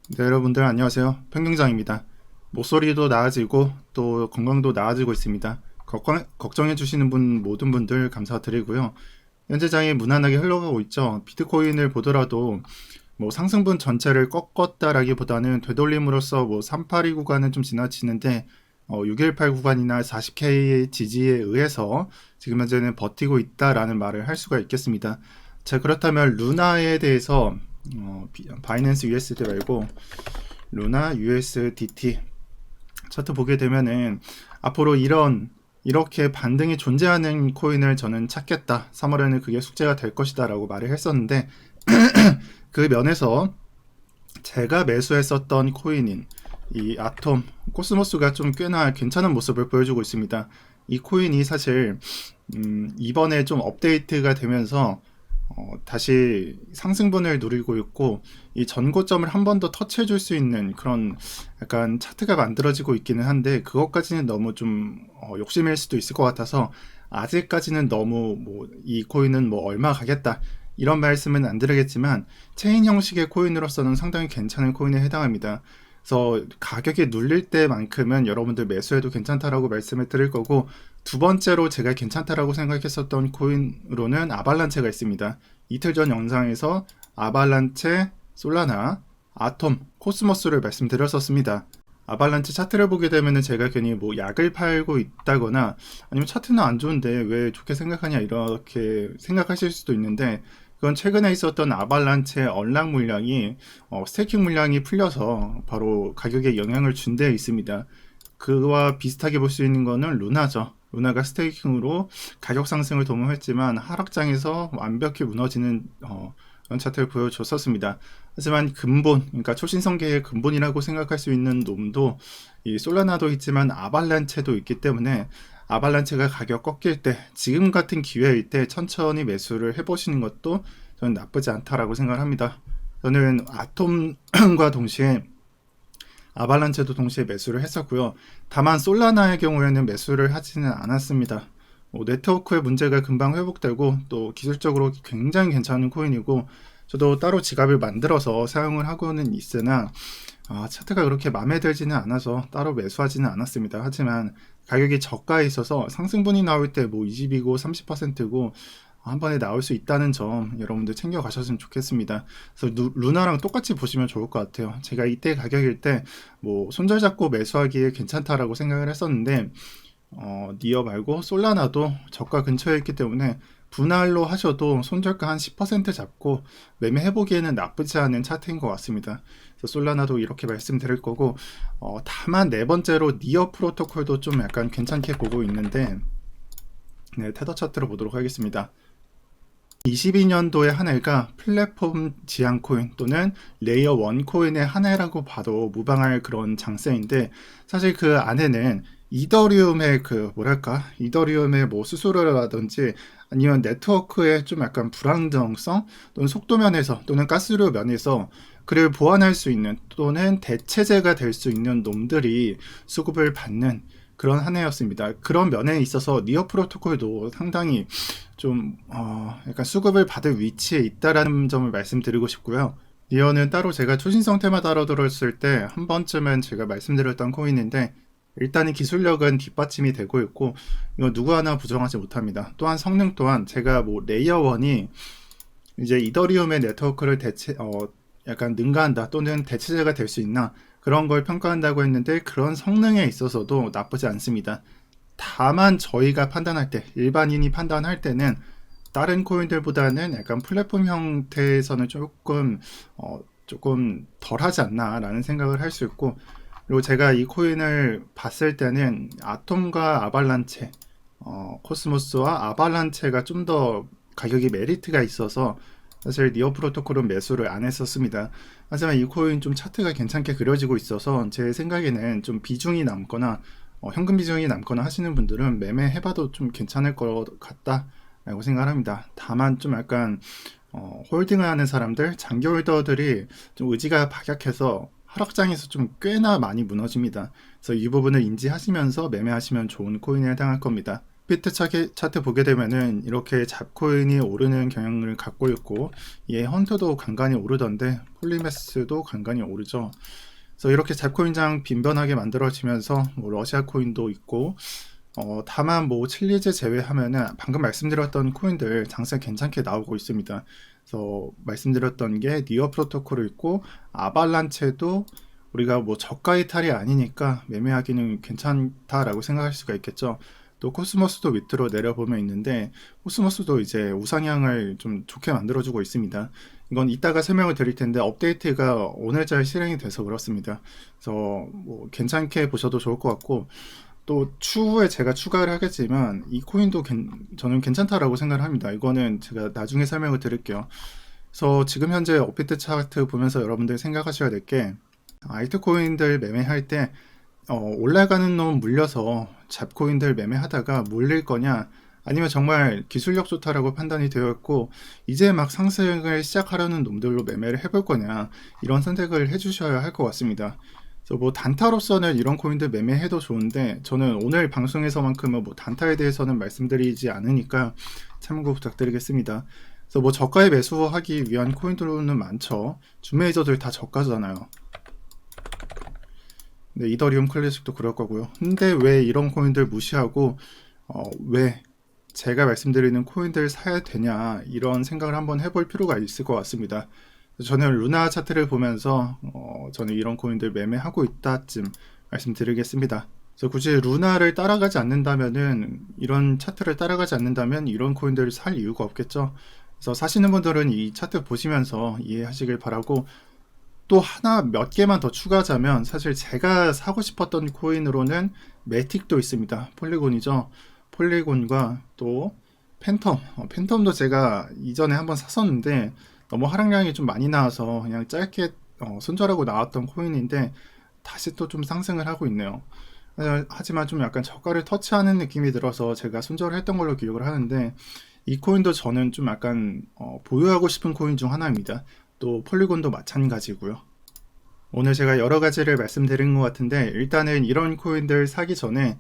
네, 여러분들 안녕하세요. 평경장입니다. 목소리도 나아지고 또 건강도 나아지고 있습니다. 걱정해 주시는 모든 분들 감사드리고요. 현재 장이 무난하게 흘러가고 있죠. 비트코인을 보더라도 뭐 상승분 전체를 꺾었다라기보다는 되돌림으로써 뭐 382 구간은 좀 지나치는데 618 구간이나 40K의 지지에 의해서 지금 현재는 버티고 있다라는 말을 할 수가 있겠습니다. 자, 그렇다면 루나에 대해서 바이낸스 USD 말고 루나 USDT 차트 보게 되면은 앞으로 이렇게 반등이 존재하는 코인을 저는 찾겠다. 3월에는 그게 숙제가 될 것이다 라고 말을 했었는데 그 면에서 제가 매수했었던 코인인 이 아톰 코스모스가 좀 꽤나 괜찮은 모습을 보여주고 있습니다. 이 코인이 사실 이번에 좀 업데이트가 되면서 다시 상승분을 누리고 있고 이 전고점을 한 번 더 터치해 줄 수 있는 그런 약간 차트가 만들어지고 있기는 한데 그것까지는 너무 좀 욕심일 수도 있을 것 같아서 아직까지는 너무 뭐 이 코인은 뭐 얼마 가겠다 이런 말씀은 안 드리겠지만 체인 형식의 코인으로서는 상당히 괜찮은 코인에 해당합니다. 그래서 가격이 눌릴 때만큼은 여러분들 매수해도 괜찮다라고 말씀을 드릴 거고, 두 번째로 제가 괜찮다라고 생각했었던 코인으로는 아발란체가 있습니다. 이틀 전 영상에서 아발란체, 솔라나, 아톰, 코스모스를 말씀드렸었습니다. 아발란체 차트를 보게 되면은 제가 괜히 뭐 약을 팔고 있다거나 아니면 차트는 안 좋은데 왜 좋게 생각하냐 이렇게 생각하실 수도 있는데, 그건 최근에 있었던 아발란체 언락 물량이 스테이킹 물량이 풀려서 바로 가격에 영향을 준 데 있습니다. 그와 비슷하게 볼 수 있는 거는 루나죠. 루나가 스테이킹으로 가격 상승을 도모했지만 하락장에서 완벽히 무너지는 그런 차트를 보여줬었습니다. 하지만 근본, 그러니까 초신성계의 근본이라고 생각할 수 있는 놈도 이 솔라나도 있지만 아발란체도 있기 때문에 아발란체가 가격 꺾일 때, 지금 같은 기회일 때 천천히 매수를 해보시는 것도 저는 나쁘지 않다라고 생각을 합니다. 저는 아톰과 동시에 아발란체도 동시에 매수를 했었고요. 다만 솔라나의 경우에는 매수를 하지는 않았습니다. 네트워크의 문제가 금방 회복되고 또 기술적으로 굉장히 괜찮은 코인이고 저도 따로 지갑을 만들어서 사용을 하고는 있으나 차트가 그렇게 마음에 들지는 않아서 따로 매수하지는 않았습니다. 하지만 가격이 저가에 있어서 상승분이 나올 때 뭐 20이고 30%고 한 번에 나올 수 있다는 점 여러분들 챙겨 가셨으면 좋겠습니다. 그래서 루나랑 똑같이 보시면 좋을 것 같아요. 제가 이때 가격일 때 뭐 손절 잡고 매수하기에 괜찮다라고 생각을 했었는데 니어 말고 솔라나도 저가 근처에 있기 때문에 분할로 하셔도 손절가 한 10% 잡고 매매해보기에는 나쁘지 않은 차트인 것 같습니다. 그래서 솔라나도 이렇게 말씀드릴 거고, 다만 네 번째로 니어 프로토콜도 좀 약간 괜찮게 보고 있는데, 네, 테더 차트로 보도록 하겠습니다. 22년도의 한 해가 플랫폼 지향 코인 또는 레이어 1 코인의 한 해라고 봐도 무방할 그런 장세인데, 사실 그 안에는 이더리움의 이더리움의 뭐 수수료라든지 아니면 네트워크의 좀 약간 불안정성 또는 속도 면에서 또는 가스료 면에서 그를 보완할 수 있는 또는 대체제가 될 수 있는 놈들이 수급을 받는 그런 한 해였습니다. 그런 면에 있어서 니어 프로토콜도 상당히 좀 약간 수급을 받을 위치에 있다라는 점을 말씀드리고 싶고요. 니어는 따로 제가 초신성 테마 다뤄들었을 때 한 번쯤은 제가 말씀드렸던 코인인데, 일단은 기술력은 뒷받침이 되고 있고 이거 누구 하나 부정하지 못합니다. 또한 성능 또한 제가 뭐 레이어 1이 이제 이더리움의 네트워크를 약간 능가한다 또는 대체제가 될 수 있나 그런 걸 평가한다고 했는데, 그런 성능에 있어서도 나쁘지 않습니다. 다만 저희가 판단할 때, 일반인이 판단할 때는 다른 코인들보다는 약간 플랫폼 형태에서는 조금 덜하지 않나 라는 생각을 할 수 있고, 그리고 제가 이 코인을 봤을 때는 아톰과 아발란체, 코스모스와 아발란체가 좀 더 가격이 메리트가 있어서 사실 니어 프로토콜은 매수를 안 했었습니다. 하지만 이 코인 좀 차트가 괜찮게 그려지고 있어서 제 생각에는 좀 비중이 남거나 현금 비중이 남거나 하시는 분들은 매매해봐도 좀 괜찮을 것 같다 라고 생각합니다. 다만 좀 약간 홀딩을 하는 사람들, 장기 홀더들이 좀 의지가 박약해서 하락장에서 좀 꽤나 많이 무너집니다. 그래서 이 부분을 인지하시면서 매매하시면 좋은 코인에 해당할 겁니다. 업비트 차트 보게 되면은 이렇게 잡코인이 오르는 경향을 갖고 있고, 얘 헌트도 간간히 오르던데 폴리메스도 간간히 오르죠. 그래서 이렇게 잡코인장 빈번하게 만들어지면서 뭐 러시아 코인도 있고, 다만 뭐 칠리즈 제외하면은 방금 말씀드렸던 코인들 장세 괜찮게 나오고 있습니다. 그래서 말씀드렸던 게 니어 프로토콜이 있고, 아발란체도 우리가 뭐 저가 이탈이 아니니까 매매하기는 괜찮다라고 생각할 수가 있겠죠. 또 코스모스도 밑으로 내려보면 있는데, 코스모스도 이제 우상향을 좀 좋게 만들어주고 있습니다. 이건 이따가 설명을 드릴 텐데 업데이트가 오늘잘 실행이 돼서 그렇습니다. 그래서 뭐 괜찮게 보셔도 좋을 것 같고, 또 추후에 제가 추가를 하겠지만 이 코인도 저는 괜찮다라고 생각을 합니다. 이거는 제가 나중에 설명을 드릴게요. 그래서 지금 현재 업비트 차트 보면서 여러분들 생각하셔야 될 게, 알트코인들 매매할 때 올라가는 놈 물려서 잡코인들 매매하다가 몰릴 거냐, 아니면 정말 기술력 좋다라고 판단이 되었고 이제 막 상승을 시작하려는 놈들로 매매를 해볼 거냐, 이런 선택을 해주셔야 할 것 같습니다. 그래서 뭐 단타로서는 이런 코인들 매매해도 좋은데, 저는 오늘 방송에서만큼은 뭐 단타에 대해서는 말씀드리지 않으니까 참고 부탁드리겠습니다. 그래서 뭐 저가에 매수하기 위한 코인들은 많죠. 주메이저들 다 저가잖아요. 네, 이더리움 클래식도 그럴 거고요. 근데 왜 이런 코인들 무시하고 왜 제가 말씀드리는 코인들 사야 되냐, 이런 생각을 한번 해볼 필요가 있을 것 같습니다. 저는 루나 차트를 보면서 저는 이런 코인들 매매하고 있다쯤 말씀드리겠습니다. 그래서 굳이 루나를 따라가지 않는다면은, 이런 차트를 따라가지 않는다면 이런 코인들을 살 이유가 없겠죠. 그래서 사시는 분들은 이 차트 보시면서 이해하시길 바라고, 또 하나 몇 개만 더 추가하자면, 사실 제가 사고 싶었던 코인으로는 매틱도 있습니다. 폴리곤이죠. 폴리곤과 또 팬텀. 팬텀도 제가 이전에 한번 샀었는데 너무 하락량이 좀 많이 나와서 그냥 짧게 손절하고 나왔던 코인인데 다시 또 좀 상승을 하고 있네요. 하지만 좀 약간 저가를 터치하는 느낌이 들어서 제가 손절을 했던 걸로 기억을 하는데, 이 코인도 저는 좀 약간 보유하고 싶은 코인 중 하나입니다. 또 폴리곤도 마찬가지고요. 오늘 제가 여러 가지를 말씀드린 것 같은데, 일단은 이런 코인들 사기 전에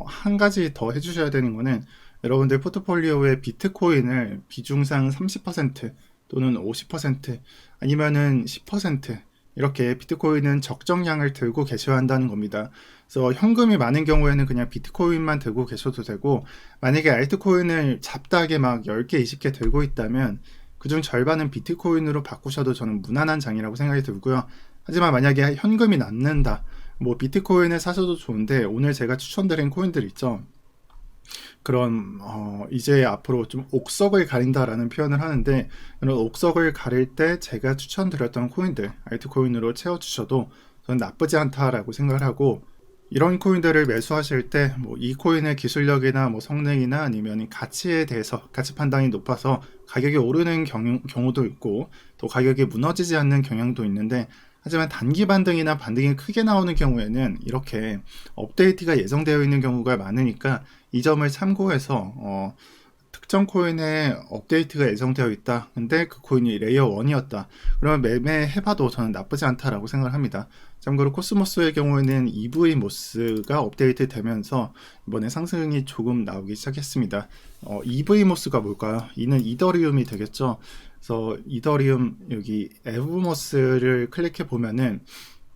한 가지 더 해주셔야 되는 거는, 여러분들 포트폴리오에 비트코인을 비중상 30% 또는 50% 아니면은 10% 이렇게 비트코인은 적정량을 들고 계셔야 한다는 겁니다. 그래서 현금이 많은 경우에는 그냥 비트코인만 들고 계셔도 되고, 만약에 알트코인을 잡다하게 막 10개, 20개 들고 있다면 그중 절반은 비트코인으로 바꾸셔도 저는 무난한 장이라고 생각이 들고요. 하지만 만약에 현금이 남는다, 뭐 비트코인을 사셔도 좋은데, 오늘 제가 추천드린 코인들 있죠. 그런 이제 앞으로 좀 옥석을 가린다라는 표현을 하는데, 이런 옥석을 가릴 때 제가 추천드렸던 코인들 알트코인으로 채워주셔도 저는 나쁘지 않다라고 생각을 하고, 이런 코인들을 매수하실 때 뭐 이 코인의 기술력이나 뭐 성능이나 아니면 가치에 대해서 가치 판단이 높아서 가격이 오르는 경우도 있고, 또 가격이 무너지지 않는 경향도 있는데, 하지만 단기 반등이나 반등이 크게 나오는 경우에는 이렇게 업데이트가 예정되어 있는 경우가 많으니까 이 점을 참고해서 특정 코인에 업데이트가 예정되어 있다, 근데 그 코인이 레이어 1이었다, 그러면 매매해봐도 저는 나쁘지 않다라고 생각을 합니다. 참고로 코스모스의 경우에는 EV 모스가 업데이트 되면서 이번에 상승이 조금 나오기 시작했습니다. EV 모스가 뭘까요? 이는 이더리움이 되겠죠. 그래서 이더리움 여기 에브모스를 클릭해 보면은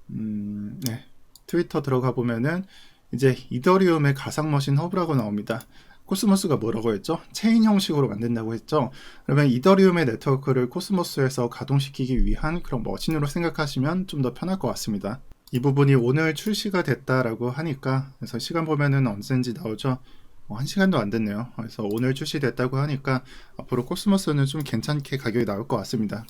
네, 트위터 들어가 보면은 이제 이더리움의 가상머신 허브라고 나옵니다. 코스모스가 뭐라고 했죠? 체인 형식으로 만든다고 했죠. 그러면 이더리움의 네트워크를 코스모스에서 가동시키기 위한 그런 머신으로 생각하시면 좀 더 편할 것 같습니다. 이 부분이 오늘 출시가 됐다라고 하니까, 그래서 시간 보면은 언제인지 나오죠. 1시간도 안 됐네요. 그래서 오늘 출시됐다고 하니까 앞으로 코스모스는 좀 괜찮게 가격이 나올 것 같습니다.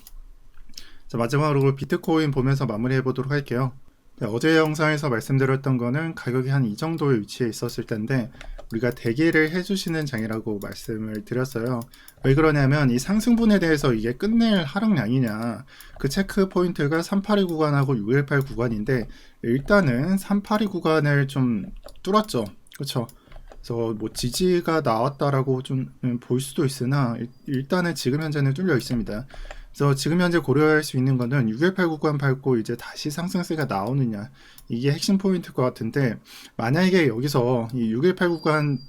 자, 마지막으로 비트코인 보면서 마무리해 보도록 할게요. 네, 어제 영상에서 말씀드렸던 거는 가격이 한 이 정도의 위치에 있었을 텐데 우리가 대기를 해주시는 장이라고 말씀을 드렸어요. 왜 그러냐면 이 상승분에 대해서 이게 끝낼 하락량이냐, 그 체크 포인트가 382 구간하고 618 구간인데 일단은 382 구간을 좀 뚫었죠. 그렇죠? 그래서 뭐 지지가 나왔다라고 좀 볼 수도 있으나 일단은 지금 현재는 뚫려 있습니다. 그래서 지금 현재 고려할 수 있는 거는 618 구간 밟고 이제 다시 상승세가 나오느냐, 이게 핵심 포인트일 것 같은데, 만약에 여기서 이 618 구간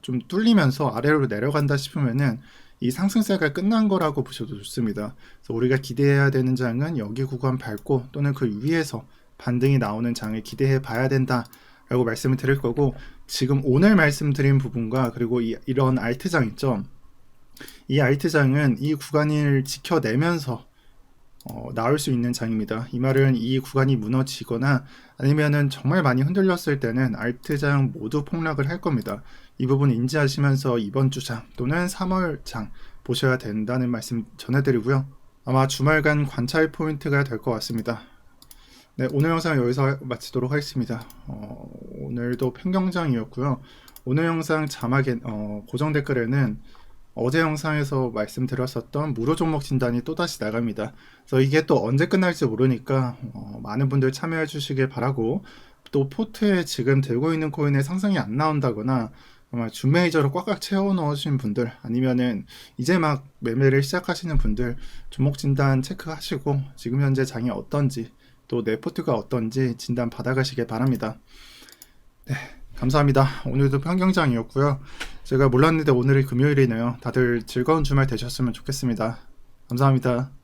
좀 뚫리면서 아래로 내려간다 싶으면은 이 상승세가 끝난 거라고 보셔도 좋습니다. 그래서 우리가 기대해야 되는 장은 여기 구간 밟고 또는 그 위에서 반등이 나오는 장을 기대해 봐야 된다라고 말씀을 드릴 거고, 지금 오늘 말씀드린 부분과 그리고 이런 알트장 있죠. 이 알트장은 이 구간을 지켜내면서 나올 수 있는 장입니다. 이 말은 이 구간이 무너지거나 아니면은 정말 많이 흔들렸을 때는 알트장 모두 폭락을 할 겁니다. 이 부분 인지하시면서 이번 주장 또는 3월장 보셔야 된다는 말씀 전해드리고요. 아마 주말간 관찰 포인트가 될 것 같습니다. 네, 오늘 영상 여기서 마치도록 하겠습니다. 오늘도 평경장이었고요. 오늘 영상 자막에 고정 댓글에는 어제 영상에서 말씀드렸었던 무료 종목 진단이 또다시 나갑니다. 그래서 이게 또 언제 끝날지 모르니까 많은 분들 참여해 주시길 바라고, 또 포트에 지금 들고 있는 코인에 상승이 안 나온다거나 아마 준매이저로 꽉꽉 채워 넣으신 분들, 아니면은 이제 막 매매를 시작하시는 분들 종목 진단 체크하시고 지금 현재 장이 어떤지 또 내 포트가 어떤지 진단 받아가시길 바랍니다. 네, 감사합니다. 오늘도 평경장이었고요. 제가 몰랐는데 오늘이 금요일이네요. 다들 즐거운 주말 되셨으면 좋겠습니다. 감사합니다.